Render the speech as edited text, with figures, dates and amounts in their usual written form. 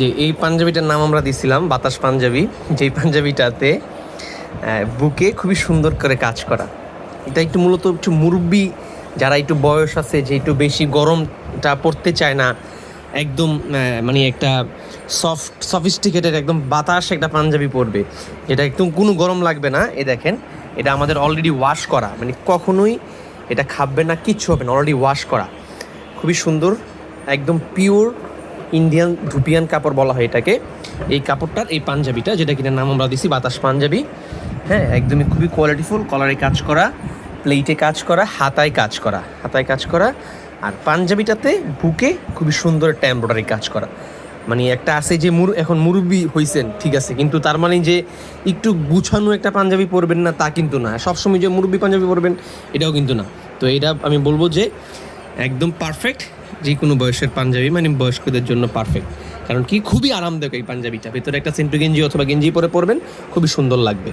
যে এই পাঞ্জাবিটার নাম আমরা দিছিলাম বাতাস পাঞ্জাবি, যেই পাঞ্জাবিটাতে বুকে খুবই সুন্দর করে কাজ করা। এটা একটু মূলত একটু মুরব্বি যারা একটু বয়স আছে, যে একটু বেশি গরমটা পড়তে চায় না, একদম মানে একটা সফিস্টিকেটেড একদম বাতাস একটা পাঞ্জাবি পরবে, যেটা একদম কোনো গরম লাগবে না। এ দেখেন, এটা আমাদের অলরেডি ওয়াশ করা, মানে কখনোই এটা খাবে না, কিচ্ছু হবে না, অলরেডি ওয়াশ করা। খুবই সুন্দর, একদম পিওর ইন্ডিয়ান ধুপিয়ান কাপড় বলা হয় এটাকে। এই কাপড়টার এই পাঞ্জাবিটা, যেটা কিনা নাম আমরা দিছি বাতাস পাঞ্জাবি, হ্যাঁ, একদমই খুবই কোয়ালিটিফুল। কলারে কাজ করা, প্লেটে কাজ করা, হাতায় কাজ করা, হাতায় কাজ করা। আর পাঞ্জাবিটাতে বুকে খুবই সুন্দর একটা এমব্রয়ডারি কাজ করা। মানে একটা আছে যে এখন মুরব্বি হইছেন, ঠিক আছে, কিন্তু তার মানে যে একটু গুছানো একটা পাঞ্জাবি পরবেন না তা কিন্তু না, সবসময় যে মুরব্বি পাঞ্জাবি পরবেন এটাও কিন্তু না। তো এটা আমি বলবো যে একদম পারফেক্ট যে কোনো বয়সের পাঞ্জাবি, মানে বয়স্কদের জন্য পারফেক্ট। কারণ কি, খুবই আরামদায়ক এই পাঞ্জাবিটা। ভেতরে একটা সেন্টু গেঞ্জি অথবা গেঞ্জি পরে পরবেন, খুবই সুন্দর লাগবে।